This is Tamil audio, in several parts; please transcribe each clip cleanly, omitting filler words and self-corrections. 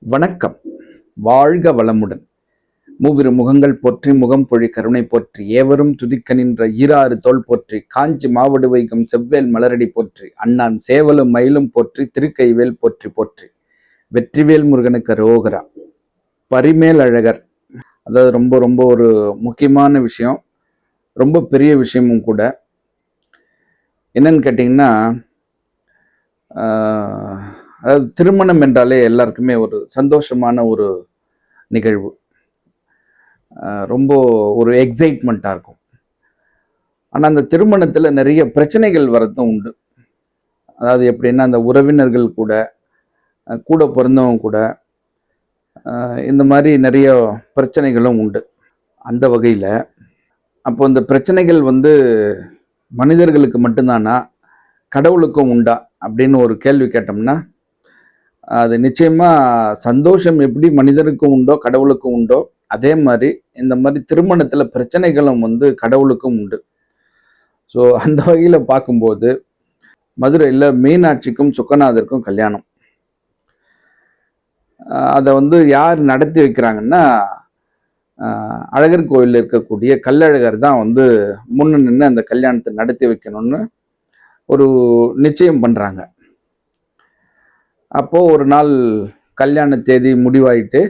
வணக்கம். வாழ்க வளமுடன். மூவிரு முகங்கள் போற்றி முகம் பொழி கருணை போற்றி ஏவரும் துதிக்க நின்ற ஈராறு தோல் போற்றி காஞ்சி மாவடு வைக்கும் செவ்வேல் மலரடி போற்றி அண்ணான் சேவலும் மயிலும் போற்றி திருக்கைவேல் போற்றி போற்றி வெற்றிவேல் முருகனுக்கு ரோகரா. பரிமேல் அழகர், அதாவது ரொம்ப ரொம்ப ஒரு முக்கியமான விஷயம், ரொம்ப பெரிய விஷயமும் கூட. என்னன்னு கேட்டிங்கன்னா, அதாவது திருமணம் என்றாலே எல்லாருக்குமே ஒரு சந்தோஷமான ஒரு நிகழ்வு, ரொம்ப ஒரு எக்ஸைட்மெண்ட்டாக இருக்கும். ஆனால் அந்த திருமணத்தில் நிறைய பிரச்சனைகள் வரதும் உண்டு. அதாவது எப்படின்னா, அந்த உறவினர்கள் கூட கூட பிறந்தவங்க கூட இந்த மாதிரி நிறைய பிரச்சனைகளும் உண்டு. அந்த வகையில் அப்போ இந்த பிரச்சனைகள் மனிதர்களுக்கு மட்டும்தானா, கடவுளுக்கும் உண்டா அப்படின்னு ஒரு கேள்வி கேட்டோம்னா, அது நிச்சயமா சந்தோஷம் எப்படி மனிதனுக்கும் உண்டோ கடவுளுக்கும் உண்டோ, அதே மாதிரி இந்த மாதிரி திருமணத்துல பிரச்சனைகளும் கடவுளுக்கும் உண்டு. ஸோ அந்த வகையில பார்க்கும்போது மதுரையில் மீனாட்சிக்கும் சுக்கநாதருக்கும் கல்யாணம். அதை யார் நடத்தி வைக்கிறாங்கன்னா, அழகர் கோயிலில் இருக்கக்கூடிய கல்லழகர் தான் முன்னு நின்று அந்த கல்யாணத்தை நடத்தி வைக்கணும்னு ஒரு நிச்சயம் பண்றாங்க. அப்போ ஒரு நாள் கல்யாண தேதி முடிவாயிட்டு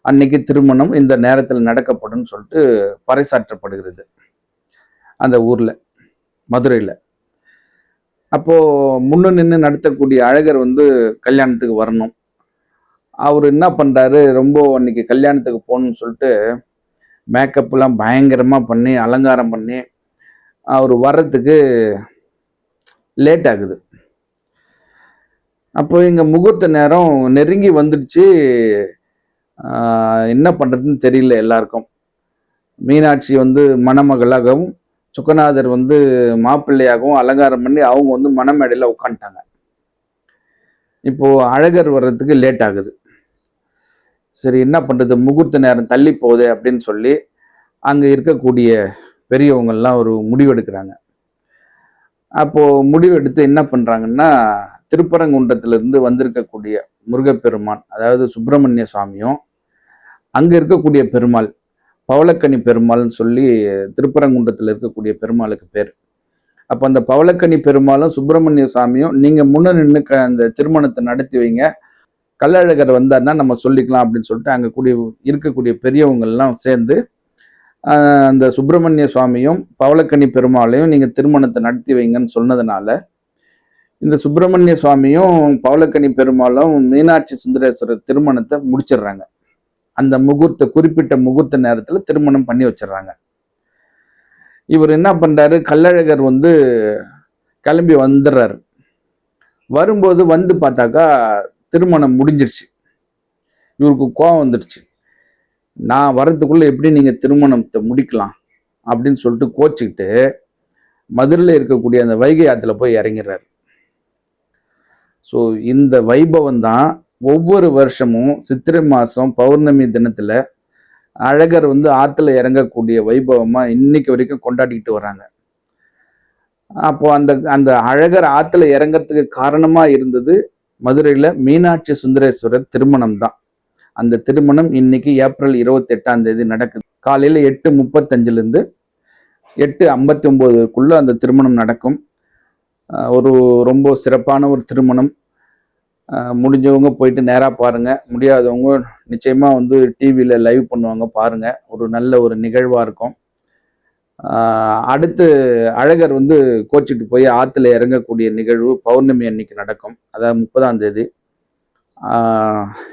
அன்னைக்கு திருமணம் இந்த நேரத்தில் நடக்கப்படும் சொல்லிட்டு பறைசாற்றப்படுகிறது அந்த ஊர்ல, மதுரையில். அப்போ முன்னு நின்று நடத்தக்கூடிய அழகர் கல்யாணத்துக்கு வரணும். அவர் என்ன பண்றாரு, ரொம்ப அன்னைக்கு கல்யாணத்துக்கு போகணும்னு சொல்லிட்டு மேக்கப் எல்லாம் பயங்கரமா பண்ணி அலங்காரம் பண்ணி அவர் வர்றதுக்கு லேட் ஆகுது. அப்போ இங்க முகூர்த்த நேரம் நெருங்கி வந்துடுச்சு. என்ன பண்றதுன்னு தெரியல எல்லாருக்கும். மீனாட்சி மணமகளாகவும் சுக்கநாதர் மாப்பிள்ளையாகவும் அலங்காரம் பண்ணி அவங்க மணமேடையில் உட்காந்துட்டாங்க. இப்போ அழகர் வர்றதுக்கு லேட் ஆகுது. சரி, என்ன பண்றது, முகூர்த்த நேரம் தள்ளி போகுது அப்படின்னு சொல்லி அங்க இருக்கக்கூடிய பெரியவங்கெல்லாம் ஒரு முடிவெடுக்கிறாங்க. அப்போ முடிவெடுத்து என்ன பண்றாங்கன்னா, திருப்பரங்குன்றத்திலிருந்து வந்திருக்கக்கூடிய முருகப்பெருமான், அதாவது சுப்பிரமணிய சுவாமியும், அங்க இருக்கக்கூடிய பெருமாள் பவளக்கனி பெருமாள்னு சொல்லி திருப்பரங்குன்றத்தில் இருக்கக்கூடிய பெருமாளுக்கு பேர். அப்ப அந்த பவளக்கனி பெருமாளும் சுப்பிரமணிய சாமியும், நீங்க முன்ன நின்று அந்த திருமணத்தை நடத்தி வைங்க, கள்ளழகர் வந்தார்னா நம்ம சொல்லிக்கலாம் அப்படின்னு சொல்லிட்டு அங்க இருக்கக்கூடிய பெரியவங்க எல்லாம் சேர்ந்து அந்த சுப்பிரமணிய சுவாமியும் பவளக்கனி பெருமாளையும் நீங்க திருமணத்தை நடத்தி வைங்கன்னு சொன்னதுனால இந்த சுப்பிரமணிய சுவாமியும் பவளக்கனி பெருமாளும் மீனாட்சி சுந்தரேஸ்வரர் திருமணத்தை முடிச்சிடுறாங்க. அந்த குறிப்பிட்ட முகூர்த்த நேரத்துல திருமணம் பண்ணி வச்சிடறாங்க. இவர் என்ன பண்றாரு, கள்ளழகர் கிளம்பி வந்துடுறாரு. வரும்போது பார்த்தாக்கா திருமணம் முடிஞ்சிருச்சு. இவருக்கு கோபம் வந்துடுச்சு. நான் வர்றதுக்குள்ள எப்படி நீங்க திருமணத்தை முடிக்கலாம் அப்படின்னு சொல்லிட்டு கோச்சிக்கிட்டு மதுரையில் இருக்கக்கூடிய அந்த வைகை ஆத்துல போய் இறங்கிறாரு. ஸோ இந்த வைபவம் தான் ஒவ்வொரு வருஷமும் சித்திரை மாசம் பௌர்ணமி தினத்துல அழகர் ஆத்துல இறங்கக்கூடிய வைபவமா இன்னைக்கு வரைக்கும் கொண்டாடிக்கிட்டு வர்றாங்க. அப்போ அந்த அந்த அழகர் ஆத்துல இறங்கறதுக்கு காரணமா இருந்தது மதுரையில மீனாட்சி சுந்தரேஸ்வரர் திருமணம் தான். அந்த திருமணம் இன்னைக்கு ஏப்ரல் 28 நடக்குது. காலையில 8:35 8:59 அந்த திருமணம் நடக்கும். ஒரு ரொம்ப சிறப்பான ஒரு திருமணம். முடிஞ்சவங்க போயிட்டு நேராக பாருங்க, முடியாதவங்க நிச்சயமா டிவியில லைவ் பண்ணுவாங்க, பாருங்க. ஒரு நல்ல ஒரு நிகழ்வா இருக்கும். அடுத்து அழகர் கோச்சிட்டு போய் ஆத்துல இறங்கக்கூடிய நிகழ்வு பௌர்ணமி அன்னைக்கு நடக்கும், அதாவது 30ஆம் தேதி.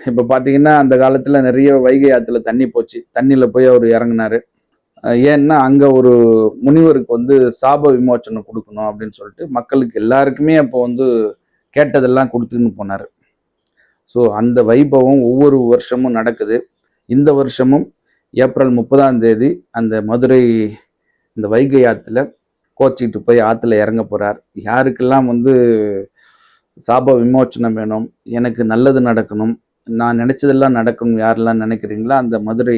இப்போ பார்த்தீங்கன்னா அந்த காலத்துல நிறைய வைகை ஆத்துல தண்ணி போச்சு. தண்ணியில போய் அவர் இறங்கினாரு. ஏன்னா அங்க ஒரு முனிவருக்கு சாப விமோச்சனம் கொடுக்கணும் அப்படின்னு சொல்லிட்டு மக்களுக்கு எல்லாருக்குமே அப்போ கேட்டதெல்லாம் கொடுத்துன்னு போனாரு. ஸோ அந்த வைபவம் ஒவ்வொரு வருஷமும் நடக்குது. இந்த வருஷமும் ஏப்ரல் 30ஆம் தேதி அந்த மதுரை இந்த வைகை ஆத்துல கோச்சிக்கிட்டு போய் ஆத்துல இறங்க போறார். யாருக்கெல்லாம் சாப விமோச்சனம் வேணும், எனக்கு நல்லது நடக்கணும், நான் நினைச்சதெல்லாம் நடக்கணும், யாரெல்லாம் நினைக்கிறீங்களோ அந்த மதுரை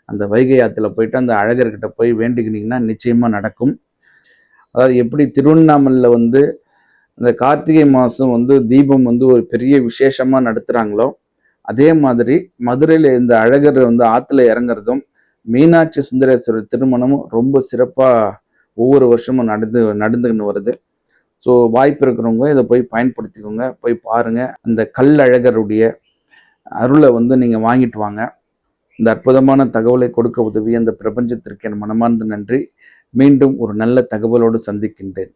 அந்த வைகை ஆத்துல போயிட்டு அந்த அழகர்கிட்ட போய் வேண்டிக்கினீங்கன்னா நிச்சயமா நடக்கும். அதாவது எப்படி திருவண்ணாமலையில் இந்த கார்த்திகை மாதம் தீபம் ஒரு பெரிய விசேஷமா நடத்துகிறாங்களோ, அதே மாதிரி மதுரையில இந்த அழகர் வந்து ஆத்துல இறங்குறதும், மீனாட்சி சுந்தரேஸ்வரர் திருமணமும் ரொம்ப சிறப்பா ஒவ்வொரு வருஷமும் நடந்துக்கின்னு வருது. ஸோ வாய்ப்பு இருக்கிறவங்க இதை போய் பயன்படுத்திக்கோங்க, போய் பாருங்க. அந்த கல்லழகருடைய அருளை வந்து நீங்க வாங்கிட்டு வாங்க. இந்த அற்புதமான தகவலை கொடுக்க உதவிய அந்த பிரபஞ்சத்திற்கு என் மனமார்ந்த நன்றி. மீண்டும் ஒரு நல்ல தகவலோடு சந்திக்கின்றேன்.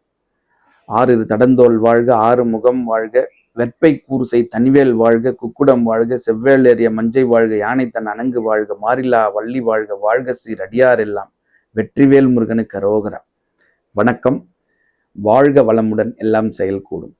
ஆறிரு தடந்தோள் வாழ்க, ஆறு முகம் வாழ்க, வெற்பை கூறுசை தனிவேல் வாழ்க, குக்குடம் வாழ்க, செவ்வேள் ஏறிய மஞ்சை வாழ்க, யானை தன் அணங்கு வாழ்க, மாறிலா வள்ளி வாழ்க, வாழ்க சீர் அடியார் எல்லாம், வெற்றிவேல் முருகனுக்கு அரோகரா. வணக்கம். வாழ்க வளமுடன், எல்லாம் செயல்கூடும்.